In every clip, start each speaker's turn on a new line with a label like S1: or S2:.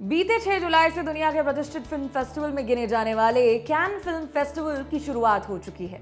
S1: बीते 6 जुलाई से दुनिया के प्रतिष्ठित फिल्म फेस्टिवल में गिने जाने वाले कैन फिल्म फेस्टिवल की शुरुआत हो चुकी है।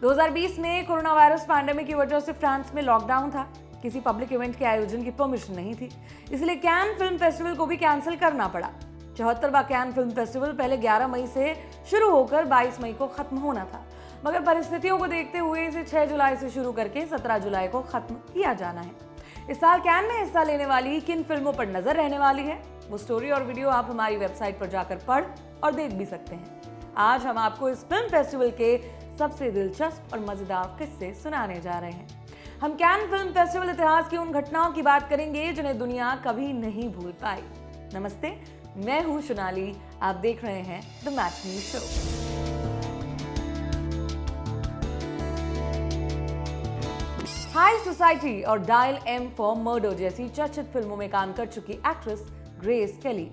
S1: 2020 में कोरोना वायरस पैंडेमिक की वजह से फ्रांस में लॉकडाउन था। किसी पब्लिक इवेंट के आयोजन की परमिशन नहीं थी, इसलिए कैन फिल्म फेस्टिवल को भी कैंसिल करना पड़ा। 74वां कैन फिल्म फेस्टिवल पहले 11 मई से शुरू होकर 22 मई को खत्म होना था, मगर परिस्थितियों को देखते हुए इसे 6 जुलाई से शुरू करके 17 जुलाई को खत्म किया जाना है। इस साल कैन में हिस्सा लेने वाली किन फिल्मों पर नजर रहने वाली है, वो स्टोरी और वीडियो आप हमारी वेबसाइट पर जाकर पढ़ और देख भी सकते हैं। आज हम आपको इस फिल्म फेस्टिवल के सबसे दिलचस्प और मजेदार किस्से सुनाने जा रहे हैं। हम कैन फिल्म फेस्टिवल इतिहास की उन घटनाओं की बात करेंगे जिन्हें दुनिया कभी नहीं भूल पाई। नमस्ते, मैं हूं सोनाली, आप देख रहे हैं the matinee show. High society और डायल एम फॉर मर्डर जैसी चर्चित फिल्मों में काम कर चुकी एक्ट्रेस ग्रेस केली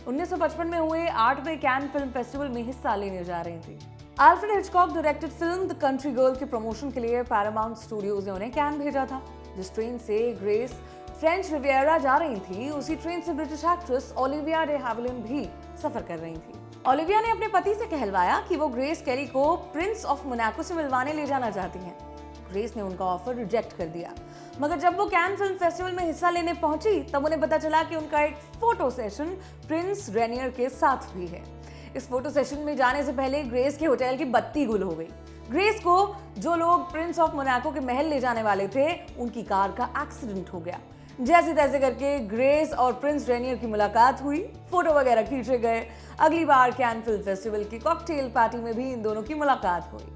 S1: 1955 में हुए 8वें कैन फिल्म फेस्टिवल में हिस्सा लेने जा रही थी। Alfred Hitchcock directed film the country girl के प्रमोशन के लिए पैरामाउंट स्टूडियोज ने उन्हें कैन भेजा था। जिस ट्रेन से ग्रेस फ्रेंच रिवियरा जा रही थी, उसी ट्रेन से ब्रिटिश एक्ट्रेस ओलिविया डे हैविलन भी सफर कर रही थी। ओलिविया ने अपने पति से कहलवाया कि वो ग्रेस केली को प्रिंस ऑफ मोनाको से मिलवाने ले जाना चाहती हैं। ग्रेस ने उनका ऑफर रिजेक्ट कर दिया, मगर जब वो कैन फिल्म फेस्टिवल में हिस्सा लेने पहुंची तब उन्हें पता चला कि उनका एक फोटो सेशन प्रिंस रेनियर के साथ भी है। इस फोटो सेशन में जाने से पहले ग्रेस के होटल की बत्ती गुल हो गई। ग्रेस को जो लोग प्रिंस ऑफ मोनाको के महल ले जाने वाले थे, उनकी कार का एक्सीडेंट हो गया। जैसे तैसे करके ग्रेस और प्रिंस रेनियर की मुलाकात हुई, फोटो वगैरह खींचे गए। अगली बार कैन फिल्म फेस्टिवल की कॉकटेल पार्टी में भी इन दोनों की मुलाकात हुई।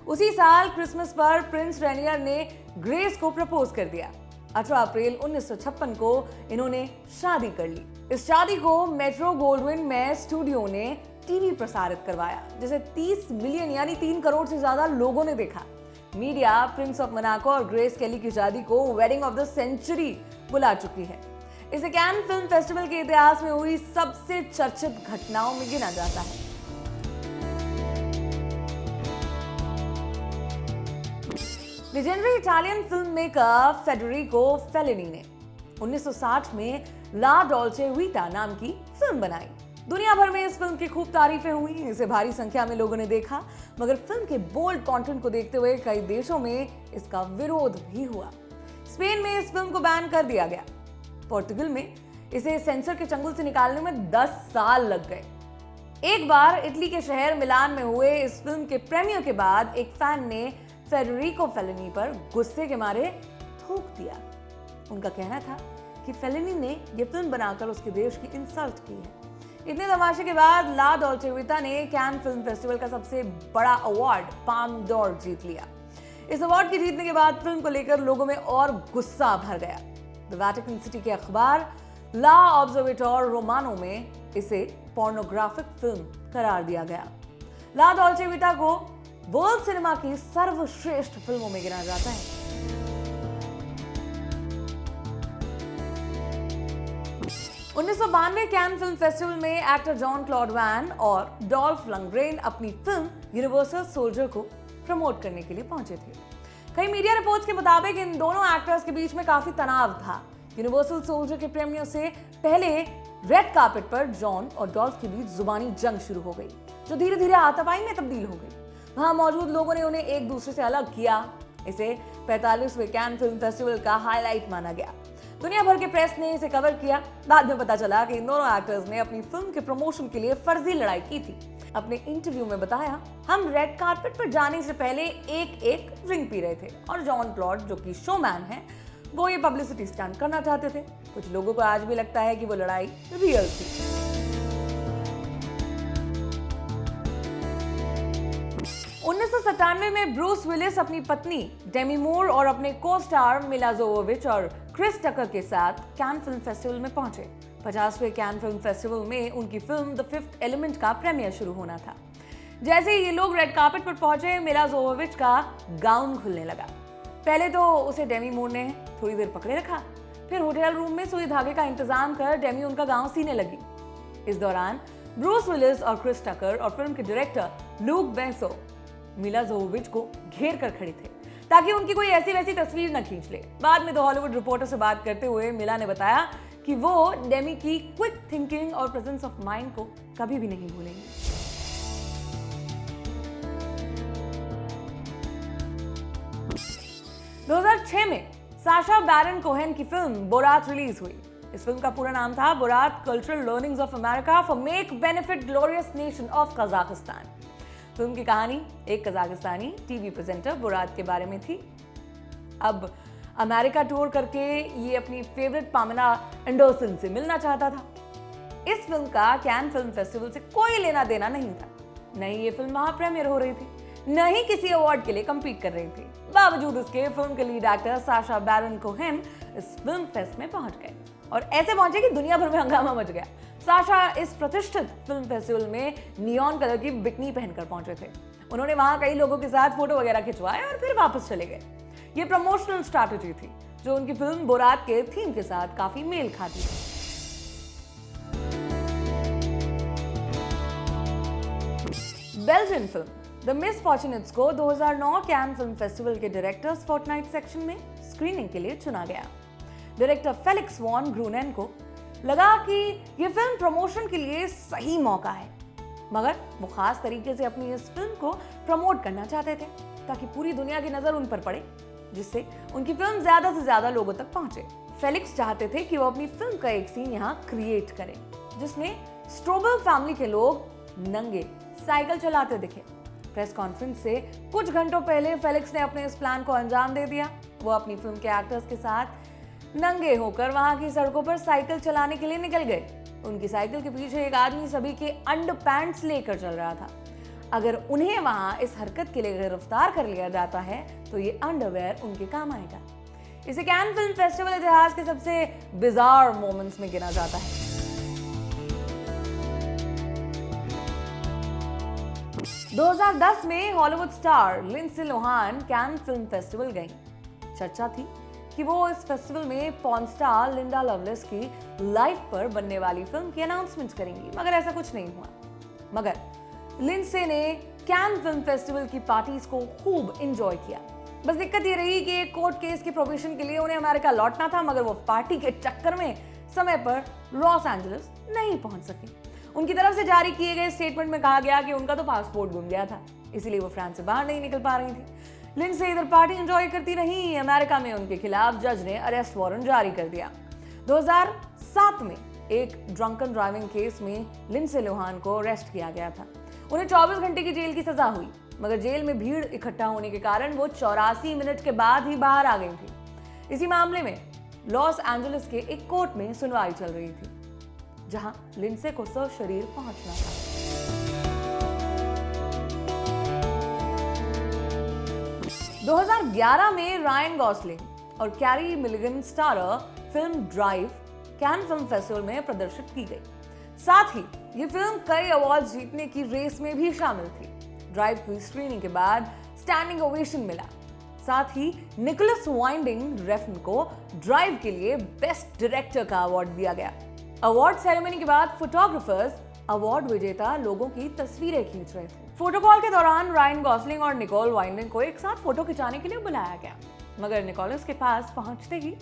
S1: उसी साल क्रिसमस पर प्रिंस रेनियर ने ग्रेस को प्रपोज कर दिया। 18 अप्रैल 1956 को इन्होंने शादी कर ली। इस शादी को मेट्रो गोल्डविन में स्टूडियो ने टीवी प्रसारित करवाया, जिसे 30 मिलियन यानी 3 करोड़ से ज्यादा लोगों ने देखा। मीडिया प्रिंस ऑफ मोनाको और ग्रेस केली की शादी को वेडिंग ऑफ द सेंचुरी बुला चुकी है। इसे कैन फिल्म फेस्टिवल के इतिहास में हुई सबसे चर्चित घटनाओं में गिना जाता है। Legendary Italian film maker Federico Fellini ने 1960 में ला डॉल्चे वीटा नाम की फिल्म बनाई। दुनिया भर में इस फिल्म की खूब तारीफें हुई, इसे भारी संख्या में लोगों ने देखा, मगर फिल्म के बोल्ड कंटेंट को देखते हुए कई देशों में इसका विरोध भी हुआ। स्पेन में इस फिल्म को बैन कर दिया गया। पोर्तुगल में इसे सेंसर के चंगुल से निकालने में 10 साल लग गए। एक बार इटली के शहर मिलान में हुए इस फिल्म के प्रीमियर के बाद एक फैन ने फेडरिको फेलिनी पर गुस्से के मारे थूक दिया। उनका कहना था कि फेलिनी ने यह फिल्म बनाकर उसके देश की इंसल्ट की है। इतने तमाशे के बाद ला डॉल्चे वीटा ने कैन फिल्म फेस्टिवल का सबसे बड़ा अवार्ड पाम डोर जीत लिया। इस अवार्ड के जीतने के बाद फिल्म को लेकर लोगों में और गुस्सा भर गया। द वैटिकन सिटी के अखबार ला ऑब्जर्वेटोर रोमानो में इसे पोर्नोग्राफिक फिल्म करार दिया गया। ला डॉल्चे वीटा को वर्ल्ड सिनेमा की सर्वश्रेष्ठ फिल्मों में गिना जाता है। 1992 कैन फिल्म फेस्टिवल में एक्टर जॉन क्लॉड वैन और डॉल्फ लंग्रेन अपनी फिल्म यूनिवर्सल सोल्जर को प्रमोट करने के लिए पहुंचे थे। कई मीडिया रिपोर्ट्स के मुताबिक इन दोनों एक्टर्स के बीच में काफी तनाव था। यूनिवर्सल सोल्जर के प्रीमियर से पहले रेड कार्पेट पर जॉन और डॉल्फ के बीच जुबानी जंग शुरू हो गई, जो धीरे धीरे हाथापाई में तब्दील हो गई। वहां मौजूद लोगों ने उन्हें एक दूसरे से अलग किया। इसे 45वें कैन फिल्म फेस्टिवल का हाईलाइट माना गया। दुनिया भर के प्रेस ने इसे कवर किया। बाद में पता चला कि इन दोनों एक्टर्स ने अपनी फिल्म के प्रमोशन के लिए फर्जी लड़ाई की थी। अपने इंटरव्यू में बताया, हम रेड कार्पेट पर जाने से पहले एक ड्रिंक पी रहे थे और जॉन क्लॉड, जो कि शोमैन है, वो ये पब्लिसिटी स्टंट करना चाहते थे। कुछ लोगों को आज भी लगता है कि वो लड़ाई रियल थी। 1997 में ब्रूस विलिस अपनी पत्नी डेमी मूर और अपने को स्टार मिला जोवोविच और क्रिस टकर के साथ कैन फिल्म फेस्टिवल में पहुंचे। 50वें कैन फिल्म फेस्टिवल में उनकी फिल्म द फिफ्थ एलिमेंट का प्रीमियर शुरू होना था। जैसे ही ये लोग रेड कार्पेट पर पहुंचे, मिला जोवोविच का गाउन खुलने लगा। पहले तो उसे डेमी मूर ने थोड़ी देर पकड़े रखा, फिर होटल रूम में सुई धागे का इंतजाम कर डेमी उनका गाउन सीने लगी। इस दौरान ब्रूस विलिस और क्रिस टकर और फिल्म के डायरेक्टर लूक बेसो मिला जोवोविच को घेर कर खड़े थे ताकि उनकी कोई ऐसी वैसी तस्वीर न खींच ले। बाद में द हॉलीवुड रिपोर्टर से बात करते हुए मिला ने बताया कि वो डेमी की क्विक थिंकिंग और प्रेजेंस ऑफ माइंड को कभी भी नहीं भूलेंगे। 2006 में साशा बैरन कोहेन की फिल्म बोरात रिलीज हुई। इस फिल्म का पूरा नाम था Borat cultural learnings of America for make benefit glorious nation of Kazakhstan. Film की कहानी एक कजाकिस्तानी टीवी प्रेजेंटर बोरात के बारे में थी। अब अमेरिका टूर करके ये अपनी फेवरेट पामेला एंडरसन से मिलना चाहता था। इस फिल्म का कैन फिल्म फेस्टिवल से कोई लेना देना नहीं था। नहीं ये फिल्म वहां प्रीमियर हो रही थी, न ही किसी अवार्ड के लिए compete कर रही थी। बावजूद इसके फिल्म के lead actor Sasha Baron Cohen इस फिल्म फेस्ट में पहुंच गए और ऐसे पहुंचे कि दुनिया भर में हंगामा मच गया। साशा इस प्रतिष्ठित फिल्म फेस्टिवल में नियॉन कलर की बिकनी पहनकर पहुंचे थे। उन्होंने वहां कई लोगों के साथ फोटो वगैरह खिंचवाए और फिर वापस चले गए। ये प्रमोशनल स्ट्रैटेजी थी जो उनकी फिल्म बोरात के थीम के साथ काफी मेल खाती थी। बेल्जियन फिल्म द मिसफॉर्चुनेट्स को 2009 कैन फिल्म फेस्टिवल के डायरेक्टर्स फोर्टनाइट सेक्शन में स्क्रीनिंग के लिए चुना गया। डायरेक्टर फेलिक्स वॉन ग्रूनेन को लगा कि यह फिल्म प्रमोशन के लिए सही मौका है, मगर वो खास तरीके से अपनी इस फिल्म को प्रमोट करना चाहते थे ताकि पूरी दुनिया की नजर उन पर पड़े, जिससे उनकी फिल्म ज्यादा से ज्यादा लोगों तक पहुंचे। फेलिक्स चाहते थे कि वो अपनी फिल्म का एक सीन यहाँ क्रिएट करें जिसमें स्ट्रोबल फैमिली के लोग नंगे साइकिल चलाते दिखे। प्रेस कॉन्फ्रेंस से कुछ घंटों पहले फेलिक्स ने अपने इस प्लान को अंजाम दे दिया। वो अपनी फिल्म के एक्टर्स के साथ नंगे होकर वहां की सड़कों पर साइकिल चलाने के लिए निकल गए। उनकी साइकिल के पीछे एक आदमी सभी के अंडरपैंट्स लेकर चल रहा था। अगर उन्हें वहां इस हरकत के लिए गिरफ्तार कर लिया जाता है तो ये अंडरवेयर उनके काम आएगा। इसे कैन फिल्म फेस्टिवल इतिहास के सबसे बिजार मोमेंट्स में गिना जाता है। 2010 में Hollywood star Lindsay Lohan Cannes film festival गईं। चर्चा थी कि वो इस फेस्टिवल में पॉर्न स्टार लिंडा लवलेस की लाइफ पर बनने वाली फिल्म की अनाउंसमेंट करेंगी, मगर ऐसा कुछ नहीं हुआ। मगर लिंडसे ने कैन फिल्म फेस्टिवल की पार्टीज को खूब एंजॉय किया। बस दिक्कत ये रही कि एक कोर्ट केस के प्रोबेशन के लिए उन्हें अमेरिका लौटना था, मगर वो पार्टी के चक्कर में समय पर लॉस एंजलिस नहीं पहुंच सके। उनकी तरफ से जारी किए गए स्टेटमेंट में कहा गया कि उनका तो पासपोर्ट गुम गया था, इसीलिए वो फ्रांस से बाहर नहीं निकल पा रही थी। लिंडसे इधर पार्टी एंजॉय करती रही। अमेरिका में उनके खिलाफ जज ने अरेस्ट वारंट जारी कर दिया। 2007 में एक ड्रंकन ड्राइविंग केस में लिंडसे लोहान को अरेस्ट किया गया था। उन्हें 24 घंटे की जेल की सजा हुई, मगर जेल में भीड़ इकट्ठा होने के कारण वो 84 मिनट के बाद ही बाहर आ गई थी। इसी मामले में लॉस एंजलिस के एक कोर्ट में सुनवाई चल रही थी, जहां लिंडसे को सशरीर पहुंचना था। – 2011 में रायन गॉसलिंग और Carey Mulligan starrer film Drive Cannes film festival में प्रदर्शित की गई। साथ ही ये फिल्म कई अवार्ड जीतने की रेस में भी शामिल थी। ड्राइव की स्क्रीनिंग के बाद स्टैंडिंग ओवेशन मिला। साथ ही निकोलस वाइंडिंग रेफन को ड्राइव के लिए बेस्ट डायरेक्टर का अवार्ड दिया गया। अवार्ड सेरेमनी के बाद फोटोग्राफर्स अवार्ड विजेता लोगों की तस्वीरें खींच रहे थे। फोटो कॉल के दौरान रायन गॉसलिंग और निकोल वाइंडिंग को एक साथ फोटो खिंचाने के लिए बुलाया गया, मगर निकोलस के पास पहुंचते ही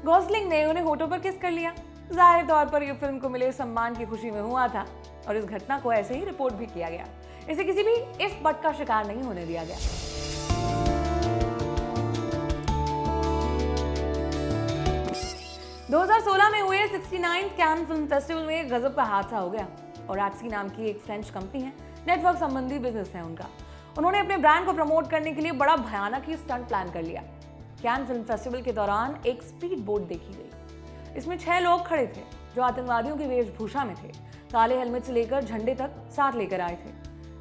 S1: गॉसलिंग ने उन्हें होठों पर किस कर लिया। जाहिर तौर पर यह फिल्म को मिले सम्मान की खुशी में हुआ था और इस घटना को ऐसे ही रिपोर्ट भी किया गया। इसे किसी भी इफ बट का शिकार नहीं होने दिया गया। – 2016 में हुए 69th कैन फिल्म फेस्टिवल में गजब का हादसा हो गया और एक्सी नाम की एक फ्रेंच कंपनी है, नेटवर्क संबंधी बिजनेस है उनका। उन्होंने अपने ब्रांड को प्रमोट करने के लिए बड़ा भयानक ही स्टंट प्लान कर लिया। कैन फिल्म फेस्टिवल के दौरान एक स्पीड बोट देखी गई। इसमें 6 लोग खड़े थे जो आतंकवादियों की वेशभूषा में थे। काले हेलमेट से लेकर झंडे तक साथ लेकर आए थे।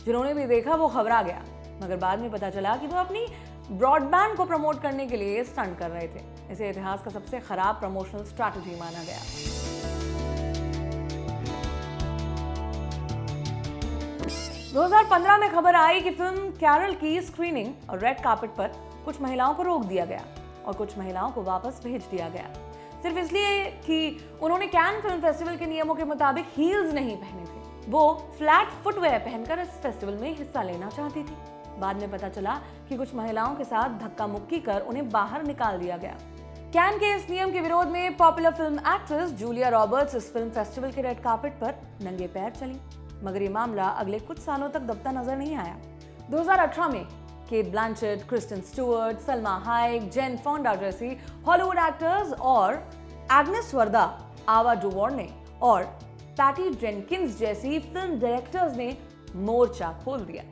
S1: जिन्होंने भी देखा वो घबरा गया, मगर बाद में पता चला कि वो अपनी ब्रॉडबैंड को प्रमोट करने के लिए स्टंट कर रहे थे। इसे इतिहास का सबसे खराब प्रमोशनल स्ट्रैटेजी माना गया। – 2015 में खबर आई कि फिल्म कैरल की स्क्रीनिंग और रेड कार्पेट पर कुछ महिलाओं को रोक दिया गया और कुछ महिलाओं को वापस भेज दिया गया, सिर्फ इसलिए कि उन्होंने कैन फिल्म फेस्टिवल के नियमों के मुताबिक हील्स नहीं पहने थे। वो फ्लैट फुटवेयर पहनकर इस फेस्टिवल में हिस्सा लेना चाहती थी। बाद में पता चला कि कुछ महिलाओं के साथ धक्का मुक्की कर उन्हें बाहर निकाल दिया गया। कैन के इस नियम के विरोध में popular film actress Julia Roberts इस फिल्म फेस्टिवल के रेड कार्पेट पर नंगे पैर चली, मगर ये मामला अगले कुछ सालों तक दबता नजर नहीं आया। 2018 में Cate Blanchett, Kristen Stewart, Salma Hayek, Jane Fonda जैसी हॉलीवुड एक्टर्स और एग्नेस वर्दा, आवा डुवॉर्ने और पैटी जेनकिंस जैसी फिल्म डायरेक्टर्स ने मोर्चा खोल दिया।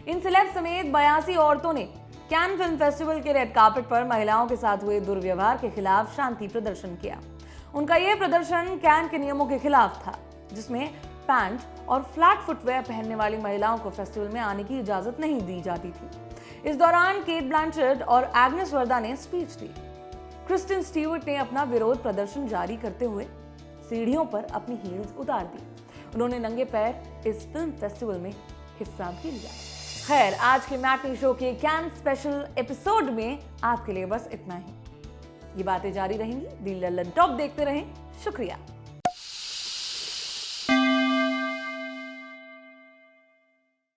S1: इन सेलेब समेत 82 औरतों ने कैन फिल्म फेस्टिवल के रेड कार्पेट पर महिलाओं के साथ हुए दुर्व्यवहार के खिलाफ शांति प्रदर्शन किया। उनका यह प्रदर्शन कैन के नियमों के खिलाफ था, जिसमें पैंट और फ्लैट फुटवेयर पहनने वाली महिलाओं को फेस्टिवल में आने की इजाजत नहीं दी जाती थी। इस दौरान केट ब्लैंचेट और एग्नेस वर्दा ने स्पीच दी। क्रिस्टन स्टीवर्ट ने अपना विरोध प्रदर्शन जारी करते हुए सीढ़ियों पर अपनी हील्स उतार दी। उन्होंने नंगे पैर इस फिल्म फेस्टिवल में हिस्सा भी लिया। खैर, आज के मैटनी शो के कैन स्पेशल एपिसोड में आपके लिए बस इतना ही। ये बातें जारी रहेंगी। दी लल्लन टॉप देखते रहें। शुक्रिया।